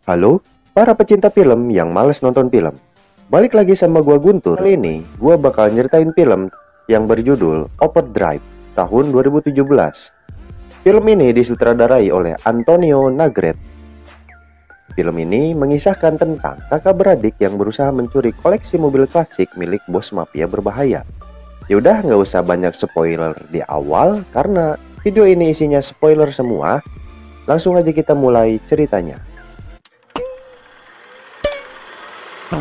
Halo, para pecinta film yang males nonton film. Balik lagi sama gua Guntur. Kali ini, gua bakal nyeritain film yang berjudul Overdrive tahun 2017. Film ini disutradarai oleh Antonio Nagret. Film ini mengisahkan tentang kakak beradik yang berusaha mencuri koleksi mobil klasik milik bos mafia berbahaya. Yaudah, nggak usah banyak spoiler di awal, karena video ini isinya spoiler semua. Langsung aja kita mulai ceritanya. Film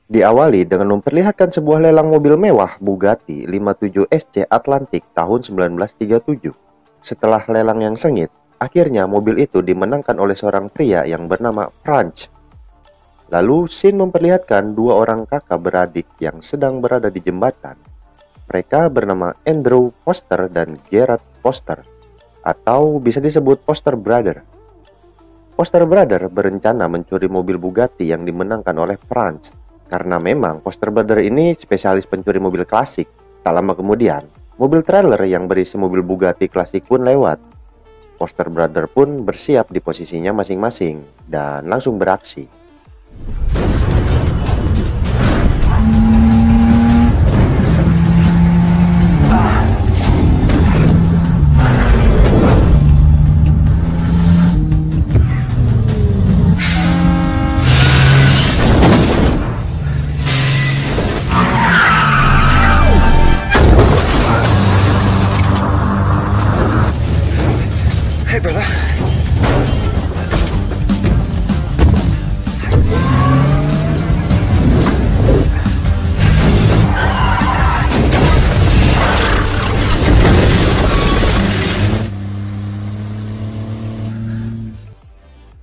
diawali dengan memperlihatkan sebuah lelang mobil mewah Bugatti 57 SC Atlantic tahun 1937. Setelah lelang yang sengit, akhirnya mobil itu dimenangkan oleh seorang pria yang bernama Franz. Lalu scene memperlihatkan dua orang kakak beradik yang sedang berada di jembatan. Mereka bernama Andrew Foster dan Gerard Foster, atau bisa disebut Foster Brother. Foster Brother berencana mencuri mobil Bugatti yang dimenangkan oleh Franz. Karena memang Foster Brother ini spesialis pencuri mobil klasik. Tak lama kemudian, mobil trailer yang berisi mobil Bugatti klasik pun lewat. Foster Brother pun bersiap di posisinya masing-masing dan langsung beraksi. Hey, brother.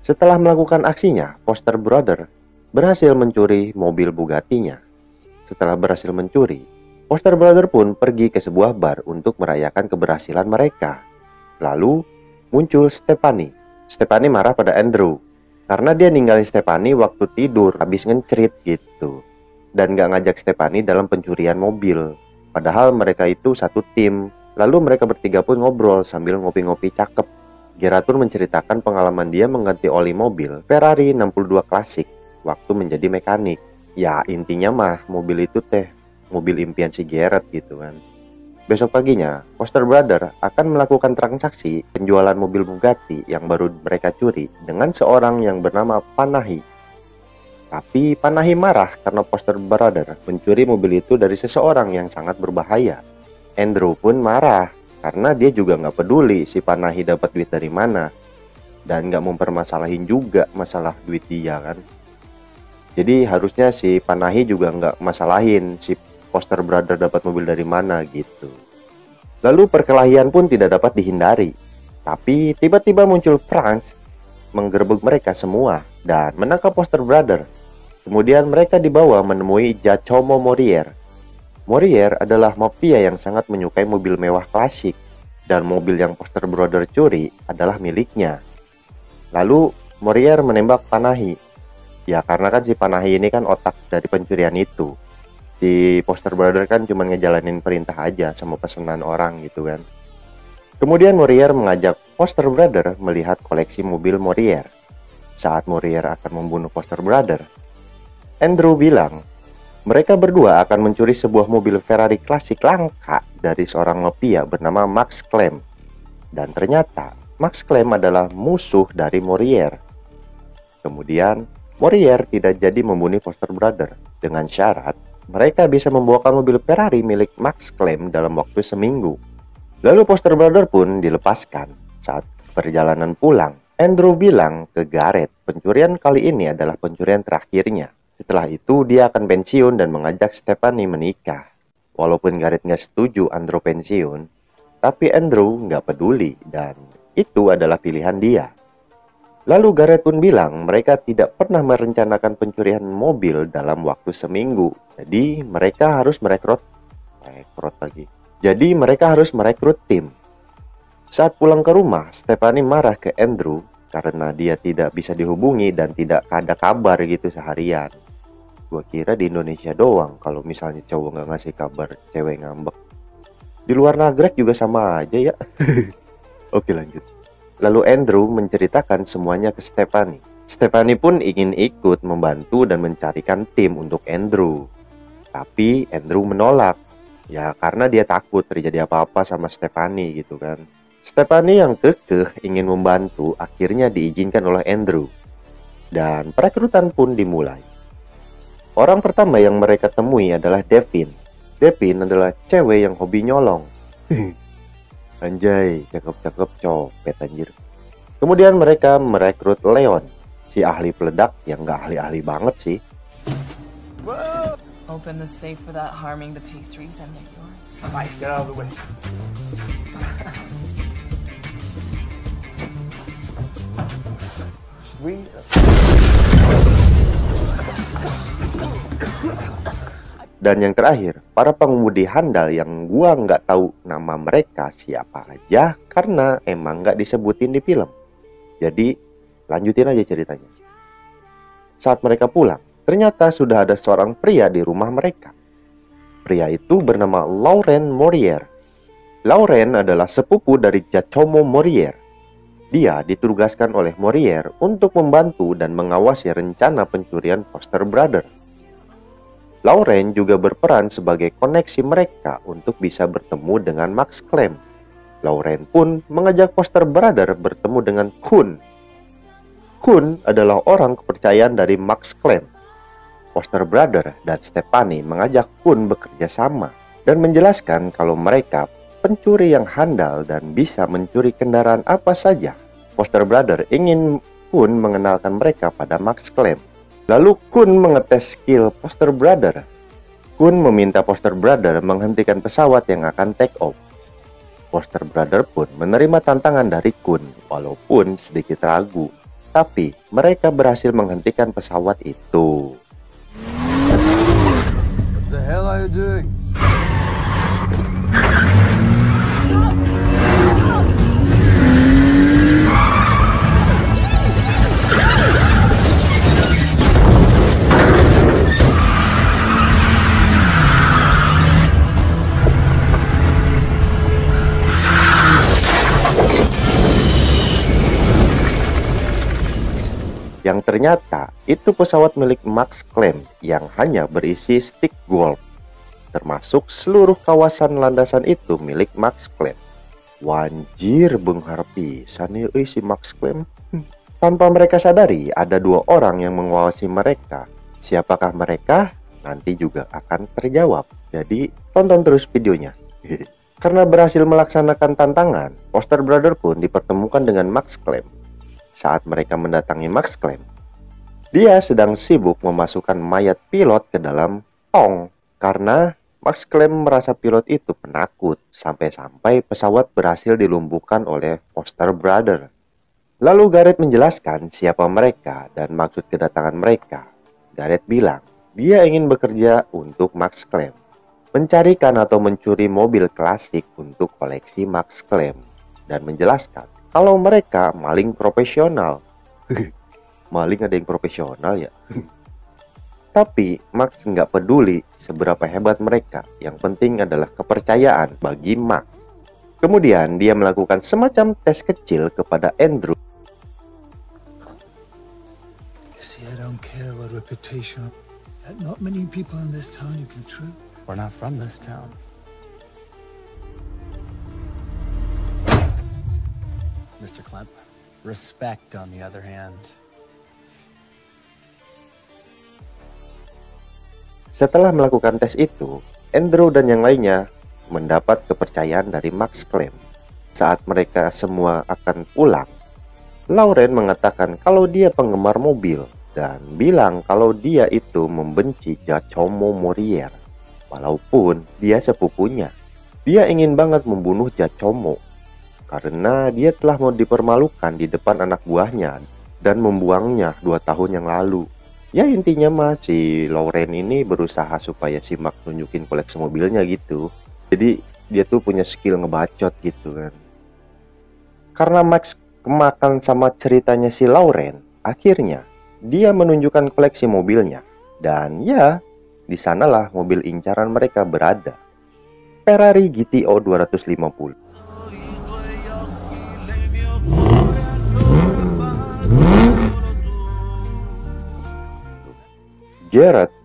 Setelah melakukan aksinya, Foster Brother berhasil mencuri mobil Bugatti-nya. Setelah berhasil mencuri, Foster Brother pun pergi ke sebuah bar untuk merayakan keberhasilan mereka. Lalu muncul Stephanie. Stephanie marah pada Andrew karena dia ninggalin Stephanie waktu tidur habis ngencerit gitu, dan gak ngajak Stephanie dalam pencurian mobil. Padahal mereka itu satu tim. Lalu mereka bertiga pun ngobrol sambil ngopi-ngopi cakep. Gerard pun menceritakan pengalaman dia mengganti oli mobil Ferrari 62 klasik waktu menjadi mekanik. Ya intinya mah mobil itu mobil impian si Gerard gitu kan. Besok paginya, Foster Brother akan melakukan transaksi penjualan mobil Bugatti yang baru mereka curi dengan seorang yang bernama Panahi. Tapi Panahi marah karena Foster Brother mencuri mobil itu dari seseorang yang sangat berbahaya. Andrew pun marah karena dia juga nggak peduli si Panahi dapat duit dari mana, dan nggak mempermasalahin juga masalah duit dia kan. Jadi harusnya si Panahi juga nggak masalahin si Foster Brother dapat mobil dari mana gitu. Lalu perkelahian pun tidak dapat dihindari. Tapi tiba-tiba muncul Franz menggerebek mereka semua dan menangkap Foster Brother. Kemudian mereka dibawa menemui Giacomo Morier. Morier adalah mafia yang sangat menyukai mobil mewah klasik, dan mobil yang Foster Brother curi adalah miliknya. Lalu Morier menembak Panahi. Ya karena kan si Panahi ini kan otak dari pencurian itu. Si Foster Brother kan cuma ngejalanin perintah aja sama pesanan orang gitu kan. Kemudian Morier mengajak Foster Brother melihat koleksi mobil Morier. Saat Morier akan membunuh Foster Brother, Andrew bilang mereka berdua akan mencuri sebuah mobil Ferrari klasik langka dari seorang mafia bernama Max Clem. Dan ternyata Max Clem adalah musuh dari Morier. Kemudian Morier tidak jadi membunuh Foster Brother dengan syarat mereka bisa membawakan mobil Ferrari milik Max Clem dalam waktu seminggu. Lalu Foster Brother pun dilepaskan. Saat perjalanan pulang, Andrew bilang ke Gareth pencurian kali ini adalah pencurian terakhirnya. Setelah itu dia akan pensiun dan mengajak Stephanie menikah. Walaupun Gareth nggak setuju Andrew pensiun, tapi Andrew nggak peduli dan itu adalah pilihan dia. Lalu Gareth pun bilang mereka tidak pernah merencanakan pencurian mobil dalam waktu seminggu. Jadi mereka harus merekrut tim. Saat pulang ke rumah, Stephanie marah ke Andrew karena dia tidak bisa dihubungi dan tidak ada kabar gitu seharian. Gua kira di Indonesia doang kalau misalnya cowok nggak ngasih kabar, cewek ngambek. Di luar Nagrek juga sama aja ya. Oke, lanjut. Lalu Andrew menceritakan semuanya ke Stephanie. Stephanie pun ingin ikut membantu dan mencarikan tim untuk Andrew. Tapi Andrew menolak. Ya karena dia takut terjadi apa-apa sama Stephanie gitu kan. Stephanie yang kekeh ingin membantu akhirnya diizinkan oleh Andrew. Dan perekrutan pun dimulai. Orang pertama yang mereka temui adalah Devin. Devin adalah cewek yang hobi nyolong. Anjay, cakep-cakep copet anjir. Kemudian mereka merekrut Leon, si ahli peledak yang gak ahli-ahli banget sih. Open the safe without harming the pastries and they're yours. Mike, get out of the way. Sweet. Dan yang terakhir, para pengemudi handal yang gua nggak tahu nama mereka siapa aja karena emang nggak disebutin di film. Jadi lanjutin aja ceritanya. Saat mereka pulang, ternyata sudah ada seorang pria di rumah mereka. Pria itu bernama Lauren Morier. Lauren adalah sepupu dari Giacomo Morier. Dia ditugaskan oleh Morier untuk membantu dan mengawasi rencana pencurian Foster Brother. Lauren juga berperan sebagai koneksi mereka untuk bisa bertemu dengan Max Clem. Lauren pun mengajak Foster Brother bertemu dengan Kun. Kun adalah orang kepercayaan dari Max Clem. Foster Brother dan Stephanie mengajak Kun bekerja sama dan menjelaskan kalau mereka pencuri yang handal dan bisa mencuri kendaraan apa saja. Foster Brother ingin Kun mengenalkan mereka pada Max Clem. Lalu Kun mengetes skill Foster Brother. Kun meminta Foster Brother menghentikan pesawat yang akan take off. Foster Brother pun menerima tantangan dari Kun walaupun sedikit ragu. Tapi mereka berhasil menghentikan pesawat itu. What the hell are you doing? Yang ternyata itu pesawat milik Max Clem yang hanya berisi stick golf. Termasuk seluruh kawasan landasan itu milik Max Clem. Wanjir benghar pisan ya si Max Clem. Tanpa mereka sadari ada dua orang yang mengawasi mereka. Siapakah mereka? Nanti juga akan terjawab. Jadi tonton terus videonya. Karena berhasil melaksanakan tantangan, Foster Brother pun dipertemukan dengan Max Clem. Saat mereka mendatangi Max Clem, dia sedang sibuk memasukkan mayat pilot ke dalam tong karena Max Clem merasa pilot itu penakut sampai-sampai pesawat berhasil dilumpuhkan oleh Foster Brother. Lalu Gareth menjelaskan siapa mereka dan maksud kedatangan mereka. Gareth bilang dia ingin bekerja untuk Max Clem, mencarikan atau mencuri mobil klasik untuk koleksi Max Clem, dan menjelaskan kalau mereka maling profesional. Maling ada yang profesional ya. Tapi Max nggak peduli seberapa hebat mereka. Yang penting adalah kepercayaan bagi Max. Kemudian dia melakukan semacam tes kecil kepada Andrew. See, I don't care about reputation. Not many people in this town you can trust. We're not from this town. Mr. Clem, respect on the other hand. Setelah melakukan tes itu, Andrew dan yang lainnya mendapat kepercayaan dari Max Clem. Saat mereka semua akan pulang, Lauren mengatakan kalau dia penggemar mobil dan bilang kalau dia itu membenci Giacomo Morier. Walaupun dia sepupunya, dia ingin banget membunuh Giacomo karena dia telah mau dipermalukan di depan anak buahnya dan membuangnya 2 tahun yang lalu. Ya intinya mah si Lauren ini berusaha supaya si Max tunjukin koleksi mobilnya gitu. Jadi dia tuh punya skill ngebacot gitu kan. Karena Max kemakan sama ceritanya si Lauren, akhirnya dia menunjukkan koleksi mobilnya. Dan ya, di sanalah mobil incaran mereka berada. Ferrari GTO 250. Garrett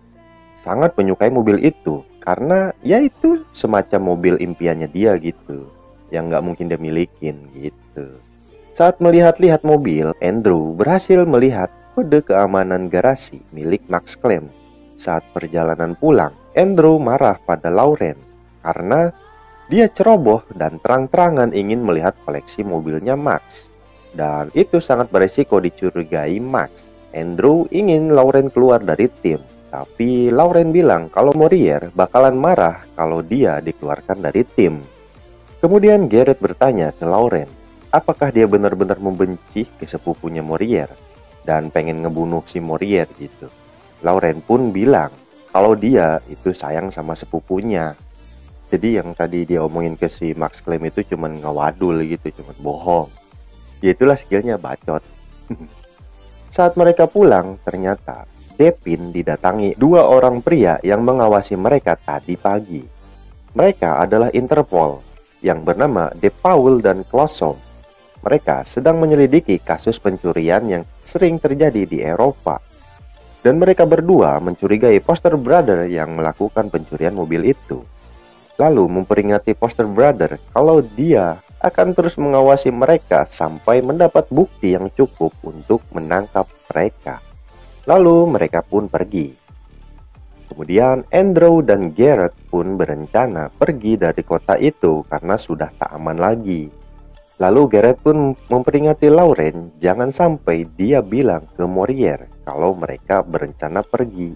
sangat menyukai mobil itu karena ya itu semacam mobil impiannya dia gitu, yang nggak mungkin dia milikin gitu. Saat melihat-lihat mobil, Andrew berhasil melihat kode keamanan garasi milik Max Clem. Saat perjalanan pulang, Andrew marah pada Lauren karena dia ceroboh dan terang-terangan ingin melihat koleksi mobilnya Max. Dan itu sangat beresiko dicurigai Max. Andrew ingin Lauren keluar dari tim, tapi Lauren bilang kalau Morier bakalan marah kalau dia dikeluarkan dari tim. Kemudian Garrett bertanya ke Lauren, apakah dia benar-benar membenci ke sepupunya Morier dan pengen ngebunuh si Morier gitu. Lauren pun bilang kalau dia itu sayang sama sepupunya. Jadi yang tadi dia omongin ke si Max Clem itu cuman ngawadul gitu, cuman bohong. Ya itulah skillnya bacot. Saat mereka pulang, ternyata Devin didatangi dua orang pria yang mengawasi mereka tadi pagi. Mereka adalah Interpol yang bernama De Paul dan Clouseau. Mereka sedang menyelidiki kasus pencurian yang sering terjadi di Eropa. Dan mereka berdua mencurigai Foster Brother yang melakukan pencurian mobil itu. Lalu memperingati Foster Brother kalau dia akan terus mengawasi mereka sampai mendapat bukti yang cukup untuk menangkap mereka. Lalu mereka pun pergi. Kemudian Andrew dan Garrett pun berencana pergi dari kota itu karena sudah tak aman lagi. Lalu Garrett pun memperingati Lauren jangan sampai dia bilang ke Morier kalau mereka berencana pergi.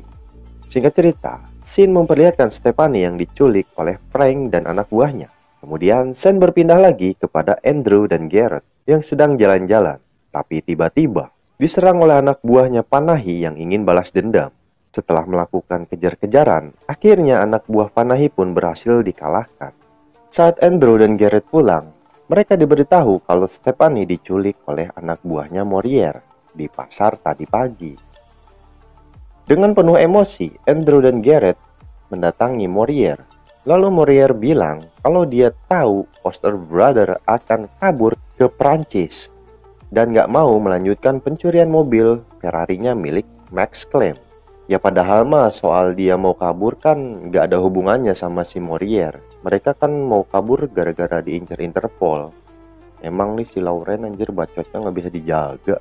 Singkat cerita, scene memperlihatkan Stephanie yang diculik oleh Frank dan anak buahnya. Kemudian scene berpindah lagi kepada Andrew dan Garrett yang sedang jalan-jalan. Tapi tiba-tiba diserang oleh anak buahnya Panahi yang ingin balas dendam. Setelah melakukan kejar-kejaran, akhirnya anak buah Panahi pun berhasil dikalahkan. Saat Andrew dan Garrett pulang, mereka diberitahu kalau Stephanie diculik oleh anak buahnya Morier di pasar tadi pagi. Dengan penuh emosi, Andrew dan Garrett mendatangi Morier. Lalu Morier bilang kalau dia tahu Foster Brother akan kabur ke Prancis dan gak mau melanjutkan pencurian mobil Ferrari-nya milik Max Clem. Ya padahal mah soal dia mau kabur kan gak ada hubungannya sama si Morier. Mereka kan mau kabur gara-gara diincar Interpol. Emang nih si Lauren anjir bacotnya gak bisa dijaga.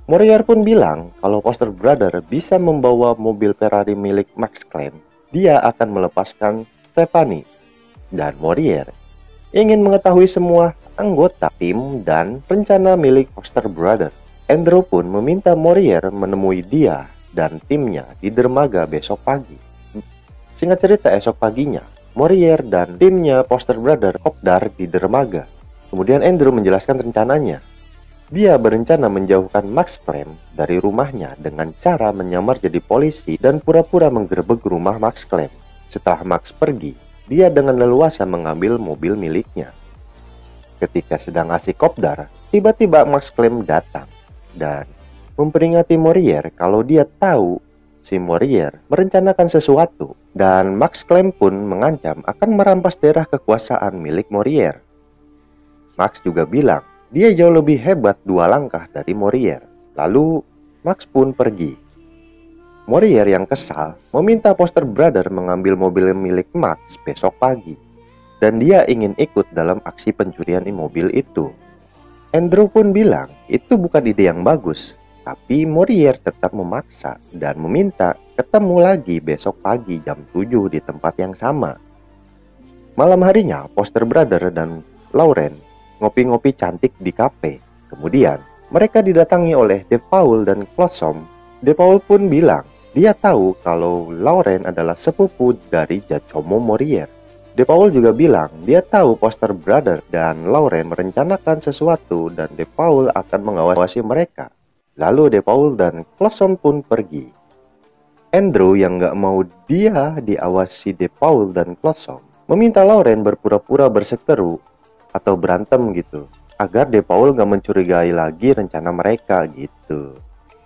Morier pun bilang kalau Foster Brother bisa membawa mobil Ferrari milik Max Clem, dia akan melepaskan Stephanie. Dan Morier ingin mengetahui semua anggota tim dan rencana milik Foster Brother. Andrew pun meminta Morier menemui dia dan timnya di dermaga besok pagi. Singkat cerita, esok paginya Morier dan timnya Foster Brother kopdar di dermaga. Kemudian Andrew menjelaskan rencananya. Dia berencana menjauhkan Max Clem dari rumahnya dengan cara menyamar jadi polisi dan pura-pura menggerebek rumah Max Clem. Setelah Max pergi, dia dengan leluasa mengambil mobil miliknya. Ketika sedang asik kopdar, tiba-tiba Max Clem datang dan memperingati Morier kalau dia tahu si Morier merencanakan sesuatu. Dan Max Clem pun mengancam akan merampas daerah kekuasaan milik Morier. Max juga bilang dia jauh lebih hebat 2 langkah dari Morier. Lalu Max pun pergi. Morier yang kesal meminta Foster Brother mengambil mobil milik Max besok pagi. Dan dia ingin ikut dalam aksi pencurian mobil itu. Andrew pun bilang itu bukan ide yang bagus. Tapi Morier tetap memaksa dan meminta ketemu lagi besok pagi jam 7 di tempat yang sama. Malam harinya Foster Brother dan Lauren ngopi-ngopi cantik di kafe. Kemudian mereka didatangi oleh De Paul dan Clouseau. De Paul pun bilang dia tahu kalau Lauren adalah sepupu dari Giacomo Morier. De Paul juga bilang dia tahu Foster Brother dan Lauren merencanakan sesuatu dan De Paul akan mengawasi mereka. Lalu De Paul dan Clouseau pun pergi. Andrew yang gak mau dia diawasi De Paul dan Clouseau meminta Lauren berpura-pura berseteru atau berantem gitu agar De Paul nggak mencurigai lagi rencana mereka gitu.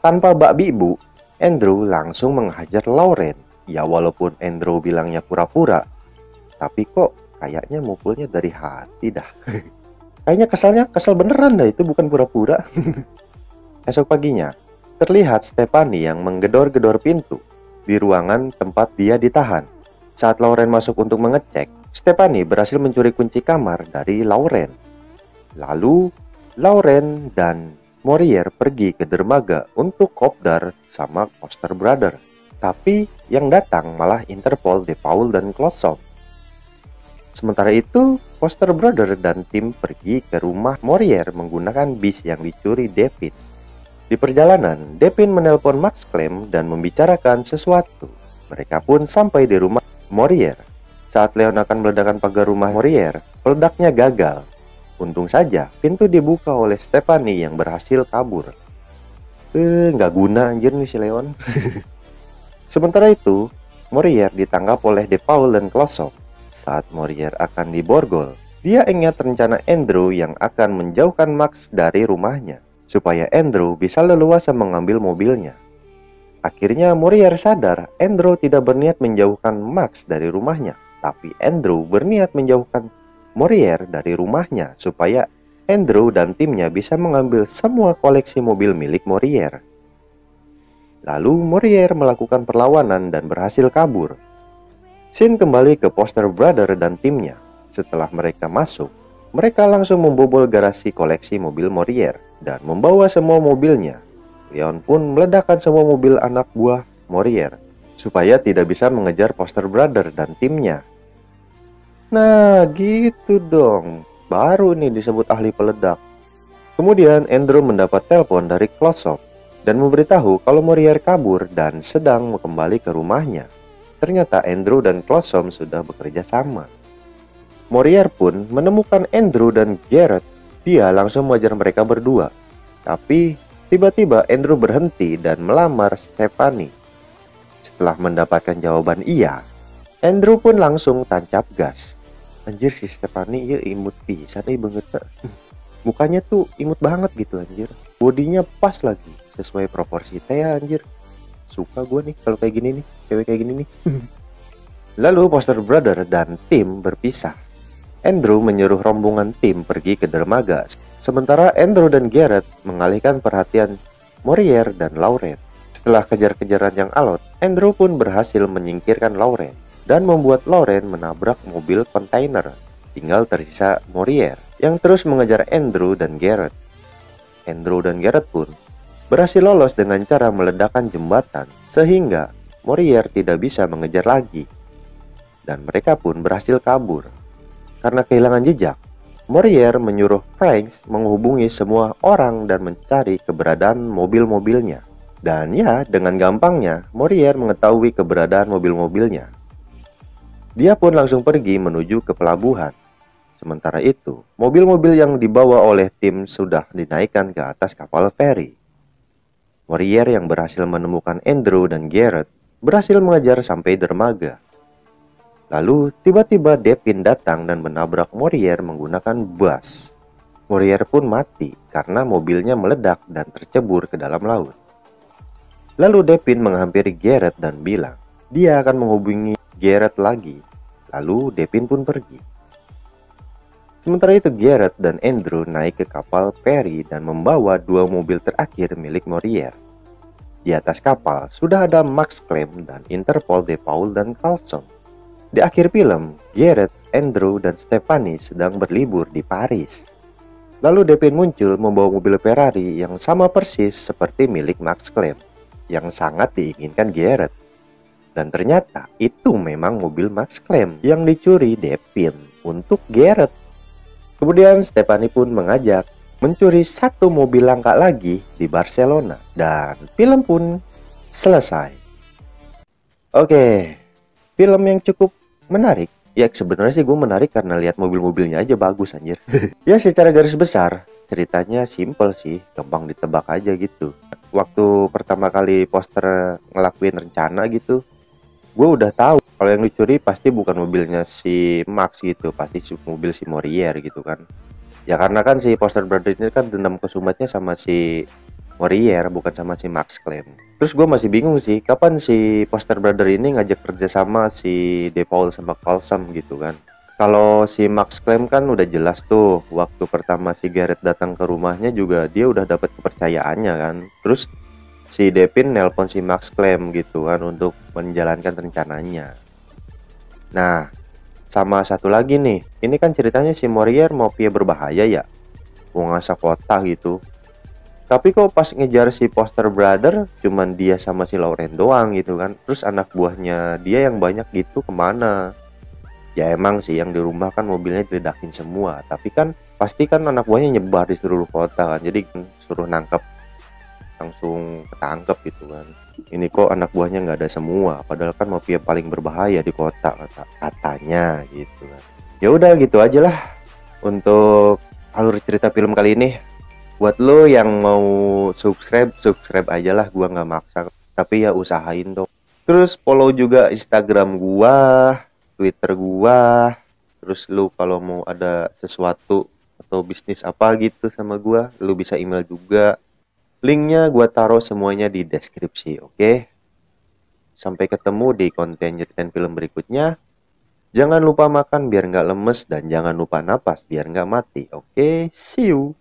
Tanpa bak bibu, Andrew langsung menghajar Lauren. Ya walaupun Andrew bilangnya pura-pura, tapi kok kayaknya mukulnya dari hati dah. Kayaknya kesel beneran dah, itu bukan pura-pura. Esok paginya, terlihat Stephanie yang menggedor-gedor pintu di ruangan tempat dia ditahan. Saat Lauren masuk untuk mengecek, Stephanie berhasil mencuri kunci kamar dari Lauren. Lalu, Lauren dan Morier pergi ke dermaga untuk kopdar sama Foster Brother. Tapi yang datang malah Interpol, De Paul, dan Clouseau. Sementara itu, Foster Brother dan tim pergi ke rumah Morier menggunakan bis yang dicuri Devin. Di perjalanan, Devin menelpon Max Clem dan membicarakan sesuatu. Mereka pun sampai di rumah Morier. Saat Leon akan meledakkan pagar rumah Morier, peledaknya gagal. Untung saja, pintu dibuka oleh Stephanie yang berhasil kabur. Nggak guna anjir nih si Leon. Sementara itu, Morier ditangkap oleh De Paul dan Clouseau. Saat Morier akan diborgol, dia ingat rencana Andrew yang akan menjauhkan Max dari rumahnya, supaya Andrew bisa leluasa mengambil mobilnya. Akhirnya Morier sadar Andrew tidak berniat menjauhkan Max dari rumahnya, tapi Andrew berniat menjauhkan Morier dari rumahnya supaya Andrew dan timnya bisa mengambil semua koleksi mobil milik Morier. Lalu Morier melakukan perlawanan dan berhasil kabur. Scene kembali ke Foster Brother dan timnya. Setelah mereka masuk, mereka langsung membobol garasi koleksi mobil Morier dan membawa semua mobilnya. Leon pun meledakkan semua mobil anak buah Morier supaya tidak bisa mengejar Foster Brother dan timnya. Nah, gitu dong. Baru ini disebut ahli peledak. Kemudian Andrew mendapat telepon dari Clouseau dan memberitahu kalau Morier kabur dan sedang kembali ke rumahnya. Ternyata Andrew dan Clouseau sudah bekerja sama. Morier pun menemukan Andrew dan Garrett. Dia langsung mengejar mereka berdua. Tapi tiba-tiba Andrew berhenti dan melamar Stephanie. Setelah mendapatkan jawaban iya, Andrew pun langsung tancap gas. Anjir si Stephanie ya imut pisan banget. Mukanya tuh imut banget gitu anjir. Bodinya pas lagi, sesuai proporsi teh anjir. Suka gue nih kalau kayak gini nih, cewek kayak gini nih. Lalu Foster Brother dan tim berpisah. Andrew menyuruh rombongan tim pergi ke dermaga, sementara Andrew dan Garrett mengalihkan perhatian Morier dan Lauren. Setelah kejar-kejaran yang alot, Andrew pun berhasil menyingkirkan Lauren dan membuat Lauren menabrak mobil kontainer. Tinggal tersisa Morier yang terus mengejar Andrew dan Garrett. Andrew dan Garrett pun berhasil lolos dengan cara meledakkan jembatan sehingga Morier tidak bisa mengejar lagi. Dan mereka pun berhasil kabur. Karena kehilangan jejak, Morier menyuruh Franks menghubungi semua orang dan mencari keberadaan mobil-mobilnya. Dan ya, dengan gampangnya Morier mengetahui keberadaan mobil-mobilnya. Dia pun langsung pergi menuju ke pelabuhan. Sementara itu, mobil-mobil yang dibawa oleh tim sudah dinaikkan ke atas kapal feri. Morier yang berhasil menemukan Andrew dan Garrett berhasil mengejar sampai dermaga. Lalu tiba-tiba Devin datang dan menabrak Morier menggunakan bus. Morier pun mati karena mobilnya meledak dan tercebur ke dalam laut. Lalu Devin menghampiri Garrett dan bilang dia akan menghubungi Garrett lagi. Lalu Devin pun pergi. Sementara itu Garrett dan Andrew naik ke kapal feri dan membawa dua mobil terakhir milik Morier. Di atas kapal sudah ada Max Clem dan Interpol, De Paul, dan Clouseau. Di akhir film, Garrett, Andrew, dan Stephanie sedang berlibur di Paris. Lalu Devin muncul membawa mobil Ferrari yang sama persis seperti milik Max Clem, yang sangat diinginkan Garrett. Dan ternyata itu memang mobil Max Clem yang dicuri Devin untuk Garrett. Kemudian Stephanie pun mengajak mencuri satu mobil langka lagi di Barcelona. Dan film pun selesai. Oke, film yang cukup menarik. Ya sebenarnya sih gue menarik karena lihat mobil-mobilnya aja bagus anjir. Ya secara garis besar ceritanya simple sih, gampang ditebak aja gitu. Waktu pertama kali Foster ngelakuin rencana gitu, gue udah tahu kalau yang dicuri pasti bukan mobilnya si Max gitu, pasti mobil si Morier gitu kan. Ya karena kan si Foster Brother ini kan dendam kesumatnya sama si Warrior, bukan sama si Max Clam. Terus gue masih bingung sih, kapan si Foster Brother ini ngajak kerja sama si DePaul sama Coulson gitu kan. Kalau si Max Clam kan udah jelas tuh, waktu pertama si Garrett datang ke rumahnya juga dia udah dapat kepercayaannya kan. Terus si Devin nelpon si Max Clam gitu kan untuk menjalankan rencananya. Nah, sama satu lagi nih, ini kan ceritanya si Warrior mau via berbahaya ya, mau ngasah kota gitu. Tapi kok pas ngejar si Foster Brother cuman dia sama si Lauren doang gitu kan. Terus anak buahnya dia yang banyak gitu kemana? Ya emang sih yang di rumah kan mobilnya diledakin semua, tapi kan pasti kan anak buahnya nyebar di seluruh kota kan, jadi suruh nangkep langsung ketangkep gitu kan. Ini kok anak buahnya nggak ada semua, padahal kan mafia paling berbahaya di kota katanya gitu kan. Ya udah gitu aja lah untuk alur cerita film kali ini. Buat lo yang mau subscribe aja lah, gua nggak maksa, tapi ya usahain dong. Terus follow juga Instagram gua, Twitter gua. Terus lu kalau mau ada sesuatu atau bisnis apa gitu sama gua, lu bisa email juga. Linknya gua taruh semuanya di deskripsi, oke? Sampai ketemu di konten nyeritain film berikutnya. Jangan lupa makan biar nggak lemes dan jangan lupa napas biar nggak mati, oke? See you!